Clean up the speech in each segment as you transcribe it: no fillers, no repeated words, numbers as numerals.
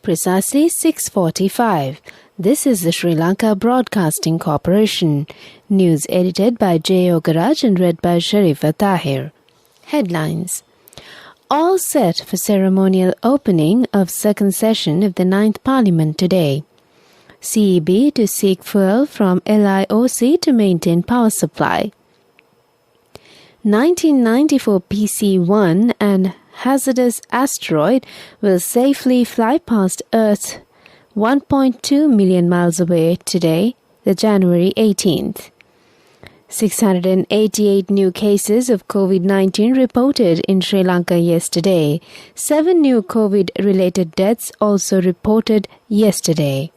Precisely 6:45. This is the Sri Lanka Broadcasting Corporation. News edited by J. Yogaraj and read by Sharifa Tahir. Headlines. All set for ceremonial opening of second session of the 9th Parliament today. CEB to seek fuel from LIOC to maintain power supply. 1994 PC-1 and hazardous asteroid will safely fly past Earth 1.2 million miles away today, the January 18th. 688 new cases of COVID-19 reported in Sri Lanka yesterday. 7 new COVID-related deaths also reported yesterday.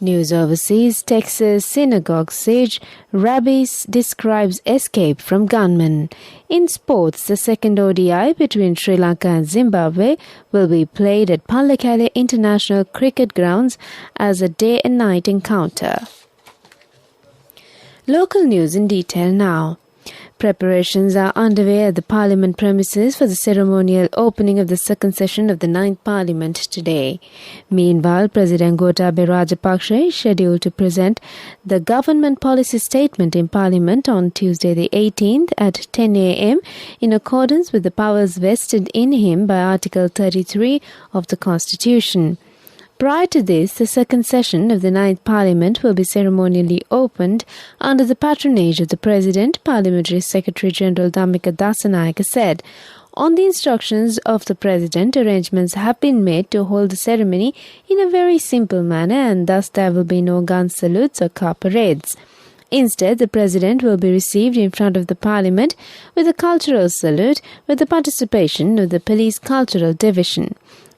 News overseas. Texas synagogue siege. Rabbis describes escape from gunmen. In sports, the second ODI between Sri Lanka and Zimbabwe will be played at Pallekele International Cricket Grounds as a day and night encounter. Local news in detail now. Preparations are underway at the Parliament premises for the ceremonial opening of the second session of the 9th Parliament today. Meanwhile, President Gotabaya Rajapaksa is scheduled to present the government policy statement in Parliament on Tuesday the 18th at 10 a.m. in accordance with the powers vested in him by Article 33 of the Constitution. Prior to this, the second session of the 9th Parliament will be ceremonially opened under the patronage of the President, Parliamentary Secretary-General Dhammika Dasanayake said. On the instructions of the President, arrangements have been made to hold the ceremony in a very simple manner and thus there will be no gun salutes or car parades. Instead, the President will be received in front of the Parliament with a cultural salute with the participation of the Police Cultural Division.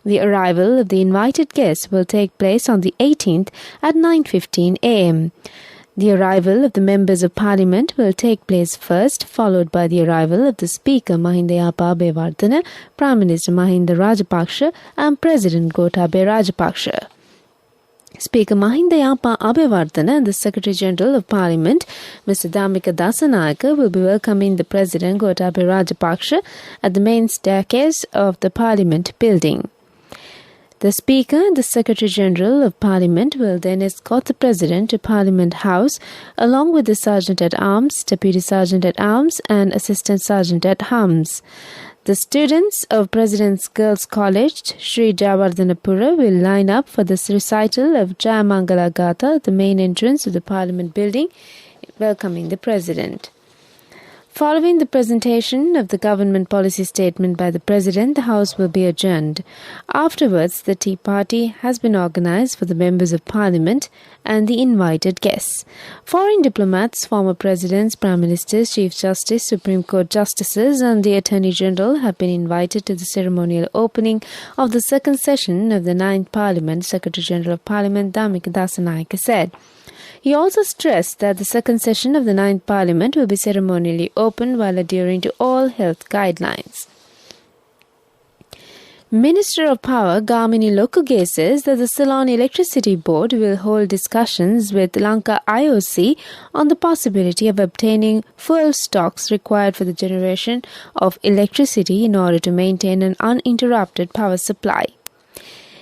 The arrival of the invited guests will take place on the 18th at 9:15 a.m. The arrival of the members of Parliament will take place first, followed by the arrival of the Speaker Mahinda Yapa Abeyewardena, Prime Minister Mahinda Rajapaksa and President Gotabaya Rajapaksa. Speaker Mahinda Yapa Abeyewardena and the Secretary-General of Parliament, Mr. Dhammika Dasanayake, will be welcoming the President Gotabaya Rajapaksa at the main staircase of the Parliament building. The Speaker and the Secretary-General of Parliament will then escort the President to Parliament House along with the Sergeant-at-Arms, Deputy Sergeant-at-Arms and Assistant Sergeant-at-Arms. The students of President's Girls' College, Sri Jayawardhanapura, will line up for the recital of Jayamangala Gatha at the main entrance of the Parliament building, welcoming the President. Following the presentation of the government policy statement by the President, the House will be adjourned. Afterwards, the tea party has been organized for the members of Parliament and the invited guests. Foreign diplomats, former presidents, prime ministers, chief justice, Supreme Court justices and the Attorney General have been invited to the ceremonial opening of the second session of the 9th Parliament, Secretary-General of Parliament Dhammika Dasanayake said. He also stressed that the second session of the 9th Parliament will be ceremonially opened while adhering to all health guidelines. Minister of Power Gamini Lokuge says that the Ceylon Electricity Board will hold discussions with Lanka IOC on the possibility of obtaining fuel stocks required for the generation of electricity in order to maintain an uninterrupted power supply.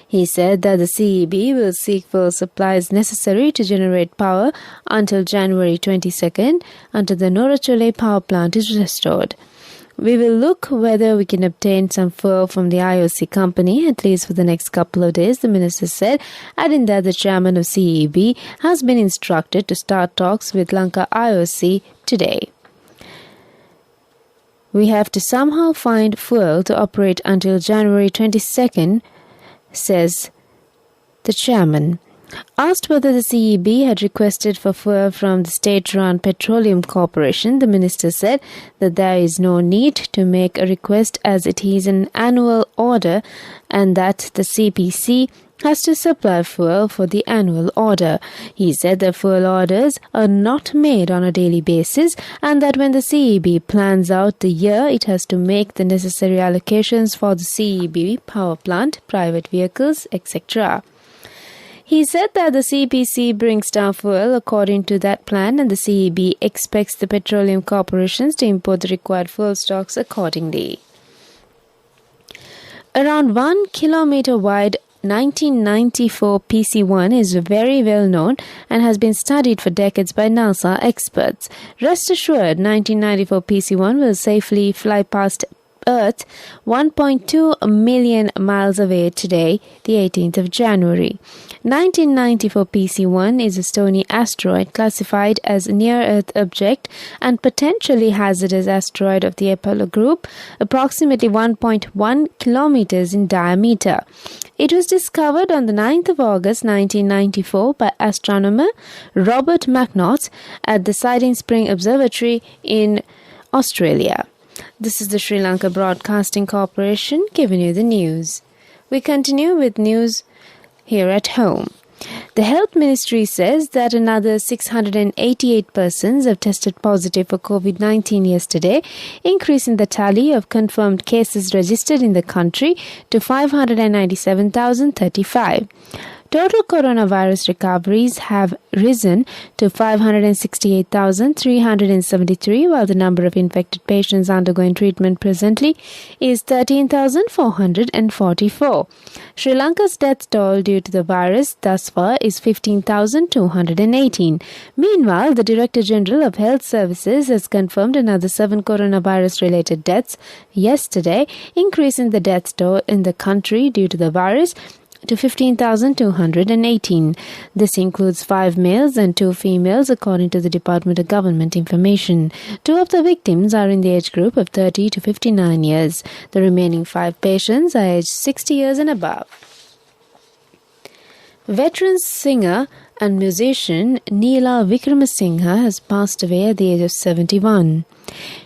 He said that the CEB will seek fuel supplies necessary to generate power until January 22nd, until the Norachole power plant is restored. We will look whether we can obtain some fuel from the IOC company, at least for the next couple of days, the minister said, adding that the chairman of CEB has been instructed to start talks with Lanka IOC today. We have to somehow find fuel to operate until January 22nd, says the chairman. Asked whether the CEB had requested for fuel from the state-run Petroleum Corporation, the minister said that there is no need to make a request as it is an annual order and that the CPC has to supply fuel for the annual order. He said that fuel orders are not made on a daily basis and that when the CEB plans out the year, it has to make the necessary allocations for the CEB power plant, private vehicles, etc. He said that the CPC brings down fuel according to that plan and the CEB expects the petroleum corporations to import the required fuel stocks accordingly. Around 1 kilometer wide 1994 PC-1 is very well known and has been studied for decades by NASA experts. Rest assured, 1994 PC-1 will safely fly past Earth 1.2 million miles away today, the 18th of January. 1994 PC-1 is a stony asteroid classified as a near-Earth object and potentially hazardous asteroid of the Apollo group, approximately 1.1 kilometers in diameter. It was discovered on the 9th of August 1994 by astronomer Robert McNaught at the Siding Spring Observatory in Australia. This is the Sri Lanka Broadcasting Corporation giving you the news. We continue with news here at home. The Health Ministry says that another 688 persons have tested positive for COVID-19 yesterday, increasing the tally of confirmed cases registered in the country to 597,035. Total coronavirus recoveries have risen to 568,373, while the number of infected patients undergoing treatment presently is 13,444. Sri Lanka's death toll due to the virus thus far is 15,218. Meanwhile, the Director General of Health Services has confirmed another 7 coronavirus-related deaths yesterday, increasing the death toll in the country due to the virus to 15,218. This includes 5 males and 2 females, according to the Department of Government Information. 2 of the victims are in the age group of 30 to 59 years. The remaining 5 patients are aged 60 years and above. Veteran singer and musician Neela Wickramasinghe has passed away at the age of 71.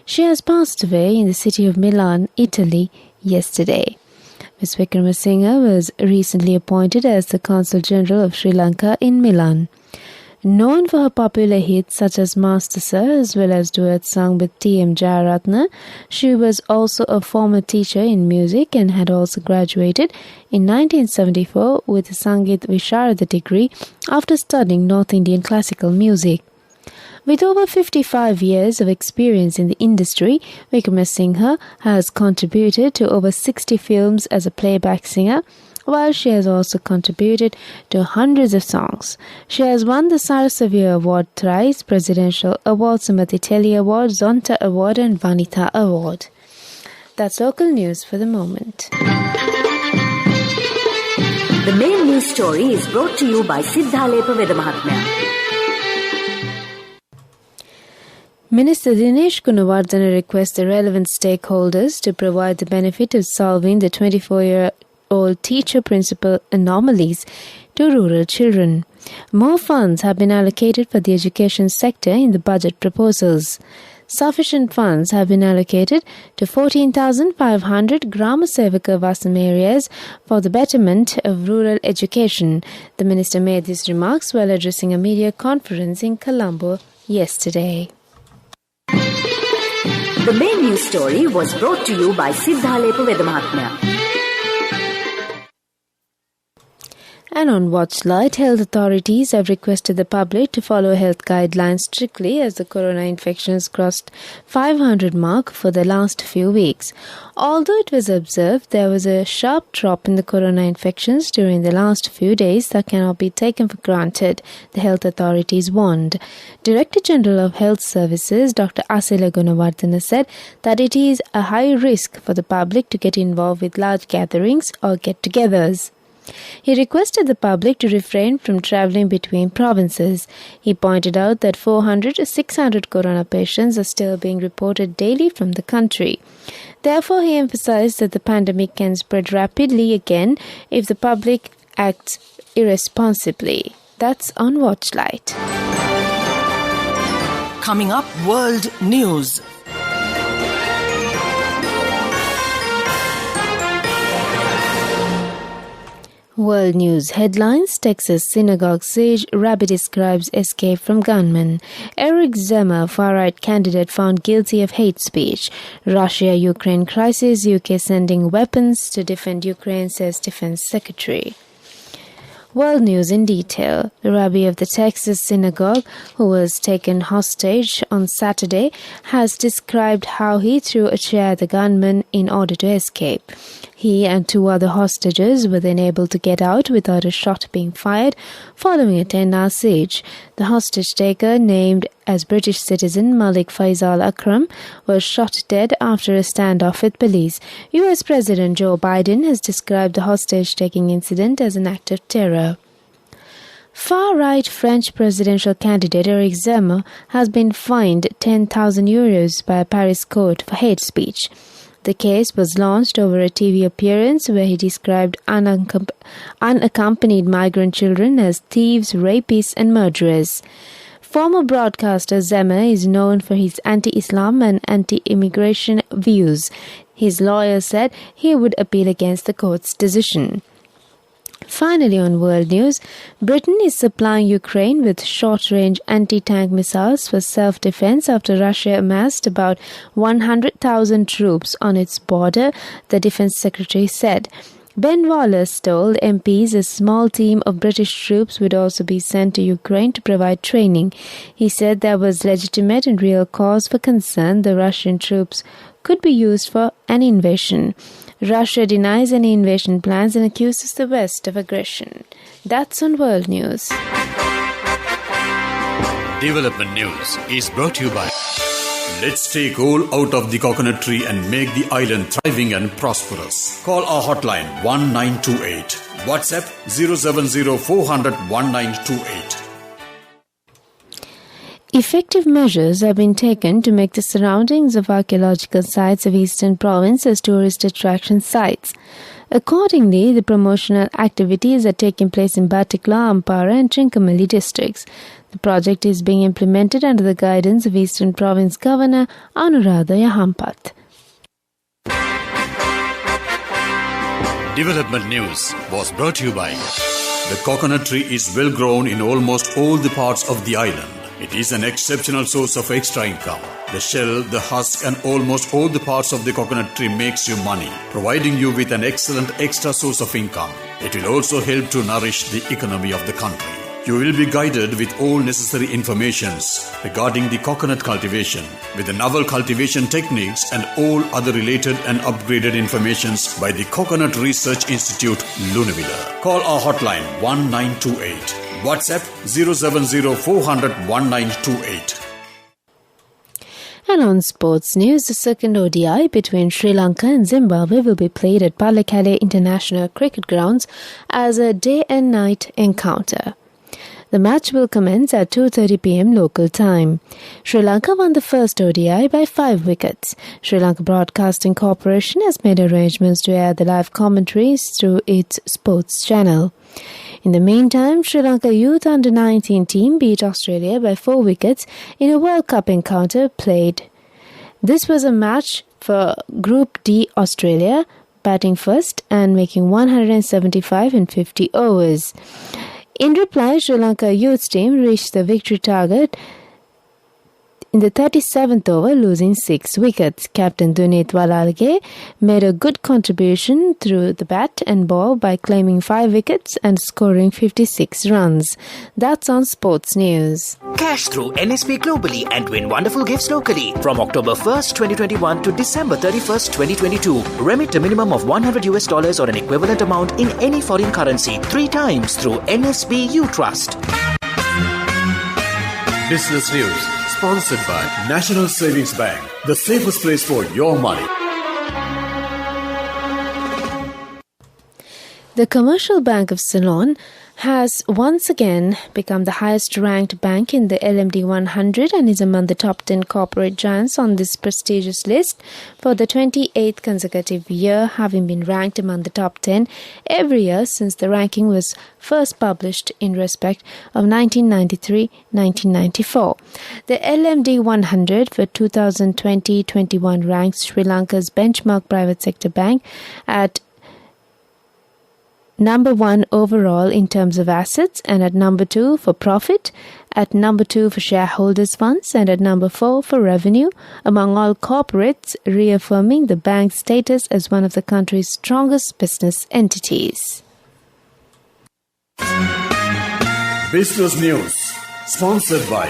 She has passed away in the city of Milan, Italy, yesterday. Ms. Wickramasinghe was recently appointed as the Consul General of Sri Lanka in Milan. Known for her popular hits such as Master Sir as well as duets sung with T.M. Jayaratne, she was also a former teacher in music and had also graduated in 1974 with a Sangeet Visharada degree after studying North Indian classical music. With over 55 years of experience in the industry, Wickramasinghe has contributed to over 60 films as a playback singer, while she has also contributed to hundreds of songs. She has won the Sarasavya Award thrice, Presidential Award, Sumati Tele Award, Zonta Award and Vanitha Award. That's local news for the moment. The main news story is brought to you by Siddhalepa Vedamahatmya. Minister Dinesh Gunawardena requests the relevant stakeholders to provide the benefit of solving the 24-year-old teacher-principal anomalies to rural children. More funds have been allocated for the education sector in the budget proposals. Sufficient funds have been allocated to 14,500 Grama Sevaka Vasam areas for the betterment of rural education. The minister made these remarks while addressing a media conference in Colombo yesterday. The main news story was brought to you by Siddhalepa Vedamahatmya. And on Watchlight, health authorities have requested the public to follow health guidelines strictly as the corona infections crossed 500 mark for the last few weeks. Although it was observed there was a sharp drop in the corona infections during the last few days, that cannot be taken for granted, the health authorities warned. Director General of Health Services, Dr. Asila Gunawardena, said that it is a high risk for the public to get involved with large gatherings or get-togethers. He requested the public to refrain from travelling between provinces. He pointed out that 400 to 600 corona patients are still being reported daily from the country. Therefore, he emphasized that the pandemic can spread rapidly again if the public acts irresponsibly. That's on Watchlight. Coming up, World News. World News headlines: Texas synagogue siege, rabbi describes escape from gunmen. Eric Zemmour, far-right candidate, found guilty of hate speech. Russia-Ukraine crisis, UK sending weapons to defend Ukraine, says Defense Secretary. World News in detail. The rabbi of the Texas synagogue, who was taken hostage on Saturday, has described how he threw a chair at the gunman in order to escape. He and 2 other hostages were then able to get out without a shot being fired following a 10-hour siege. The hostage taker, named as British citizen Malik Faisal Akram, was shot dead after a standoff with police. US President Joe Biden has described the hostage-taking incident as an act of terror. Far-right French presidential candidate Eric Zemmour has been fined €10,000 by a Paris court for hate speech. The case was launched over a TV appearance where he described unaccompanied migrant children as thieves, rapists and murderers. Former broadcaster Zemmour is known for his anti-Islam and anti-immigration views. His lawyer said he would appeal against the court's decision. Finally, on world news, Britain is supplying Ukraine with short-range anti-tank missiles for self-defense after Russia amassed about 100,000 troops on its border, the Defense Secretary said. Ben Wallace told MPs a small team of British troops would also be sent to Ukraine to provide training. He said there was legitimate and real cause for concern the Russian troops could be used for an invasion. Russia denies any invasion plans and accuses the West of aggression. That's on World News. Development News is brought to you by Let's take all out of the coconut tree and make the island thriving and prosperous. Call our hotline 1928. WhatsApp 070 400 1928. Effective measures have been taken to make the surroundings of archaeological sites of Eastern Province as tourist attraction sites. Accordingly, the promotional activities are taking place in Batikla, Ampara and Trincomalee districts. The project is being implemented under the guidance of Eastern Province Governor Anuradha Yahampath. Development News was brought to you by The coconut tree is well grown in almost all the parts of the island. It is an exceptional source of extra income. The shell, the husk and almost all the parts of the coconut tree makes you money, providing you with an excellent extra source of income. It will also help to nourish the economy of the country. You will be guided with all necessary informations regarding the coconut cultivation, with the novel cultivation techniques and all other related and upgraded informations by the Coconut Research Institute, Lunavilla. Call our hotline 1928. WhatsApp 070 400 1928. And on sports news, the second ODI between Sri Lanka and Zimbabwe will be played at Pallekele International Cricket Grounds as a day and night encounter. The match will commence at 2:30 p.m. local time. Sri Lanka won the first ODI by 5 wickets. Sri Lanka Broadcasting Corporation has made arrangements to air the live commentaries through its sports channel. In the meantime, Sri Lanka Youth Under-19 team beat Australia by 4 wickets in a World Cup encounter played. This was a match for Group D Australia, batting first and making 175 in 50 overs. In reply, Sri Lanka Youth team reached the victory target in the 37th over, losing 6 wickets. Captain Dunit Walalge made a good contribution through the bat and ball by claiming 5 wickets and scoring 56 runs. That's on Sports News. Cash through NSP globally and win wonderful gifts locally. From October 1st, 2021 to December 31st, 2022. Remit a minimum of $100 or an equivalent amount in any foreign currency 3 times through NSB U Trust. Business News, sponsored by National Savings Bank, the safest place for your money. The Commercial Bank of Ceylon has once again become the highest-ranked bank in the LMD 100 and is among the top 10 corporate giants on this prestigious list for the 28th consecutive year, having been ranked among the top 10 every year since the ranking was first published in respect of 1993-1994. The LMD 100 for 2020-21 ranks Sri Lanka's benchmark private sector bank at number 1 overall in terms of assets, and at number 2 for profit, at number 2 for shareholders' funds, and at number 4 for revenue among all corporates, reaffirming the bank's status as one of the country's strongest business entities. Business News, sponsored by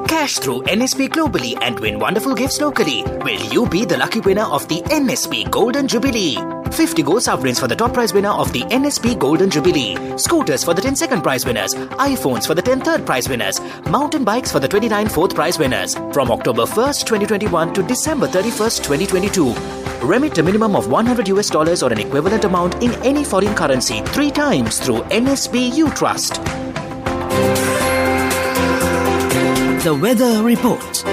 Cash through NSP globally and win wonderful gifts locally. Will you be the lucky winner of the NSP Golden Jubilee? 50 gold sovereigns for the top prize winner of the NSP Golden Jubilee. Scooters for the 10 second prize winners. iPhones for the 10 third prize winners. Mountain bikes for the 29 fourth prize winners. From October 1st, 2021 to December 31st, 2022. Remit a minimum of $100 or an equivalent amount in any foreign currency 3 times through NSB U Trust. The Weather Report.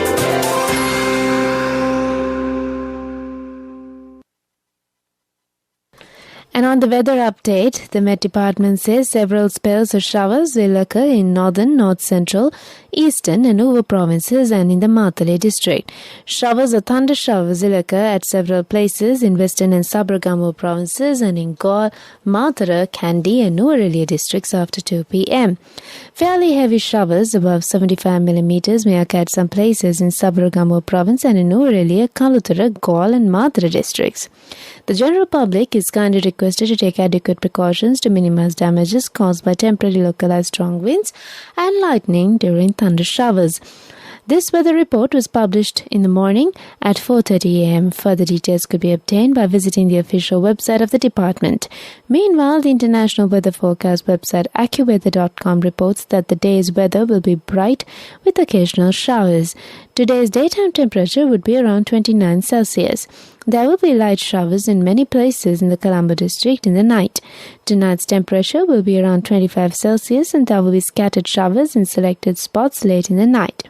And on the weather update, the Met Department says several spells of showers will occur in northern, north central, eastern and over provinces and in the Matale district. Showers or thunder showers will occur at several places in western and Sabaragamu provinces and in Gaur, Matara, Kandy and Nuwara districts after 2 p.m. Fairly heavy showers above 75 millimeters may occur at some places in Sabaragamu province and in Nuwara, Kalutara, Gaur and Matara districts. The general public is kindly requested to take adequate precautions to minimize damages caused by temporary localized strong winds and lightning during thunder showers. This weather report was published in the morning at 4:30 a.m. Further details could be obtained by visiting the official website of the department. Meanwhile, the international weather forecast website AccuWeather.com reports that the day's weather will be bright with occasional showers. Today's daytime temperature would be around 29 Celsius. There will be light showers in many places in the Colombo district in the night. Tonight's temperature will be around 25 Celsius and there will be scattered showers in selected spots late in the night.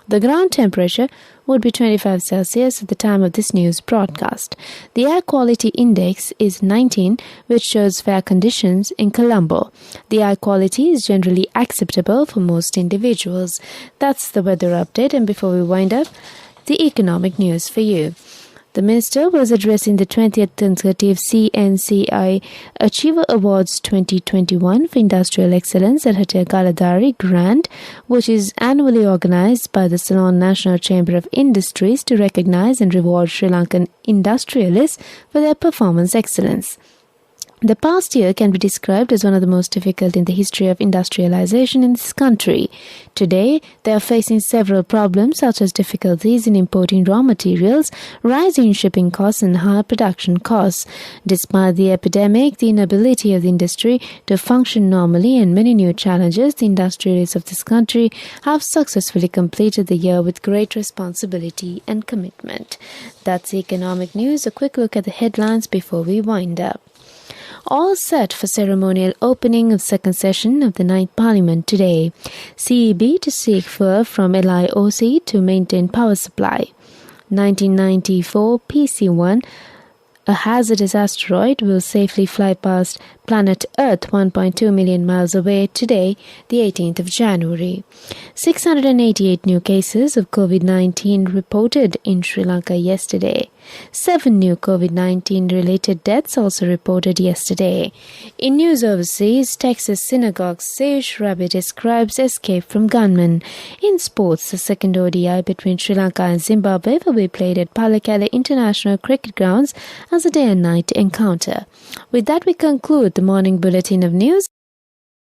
The ground temperature would be 25 Celsius at the time of this news broadcast. The air quality index is 19, which shows fair conditions in Colombo. The air quality is generally acceptable for most individuals. That's the weather update, and before we wind up, the economic news for you. The Minister was addressing the 20th consecutive CNCI Achiever Awards 2021 for Industrial Excellence at Hatia Galadari Grand, which is annually organized by the Ceylon National Chamber of Industries to recognize and reward Sri Lankan industrialists for their performance excellence. The past year can be described as one of the most difficult in the history of industrialization in this country. Today, they are facing several problems such as difficulties in importing raw materials, rising shipping costs and higher production costs. Despite the epidemic, the inability of the industry to function normally and many new challenges, the industrialists of this country have successfully completed the year with great responsibility and commitment. That's economic news. A quick look at the headlines before we wind up. All set for ceremonial opening of second session of the 9th Parliament today. CEB to seek fur from LIOC to maintain power supply. 1994 PC-1, a hazardous asteroid, will safely fly past planet Earth 1.2 million miles away today, the 18th of January. 688 new cases of COVID-19 reported in Sri Lanka yesterday. 7 new COVID-19 related deaths also reported yesterday. In news overseas, Texas synagogue's Sage Rabbit describes escape from gunmen. In sports, the second ODI between Sri Lanka and Zimbabwe will be played at Palekele International Cricket Grounds as a day and night encounter. With that, we conclude the morning bulletin of news.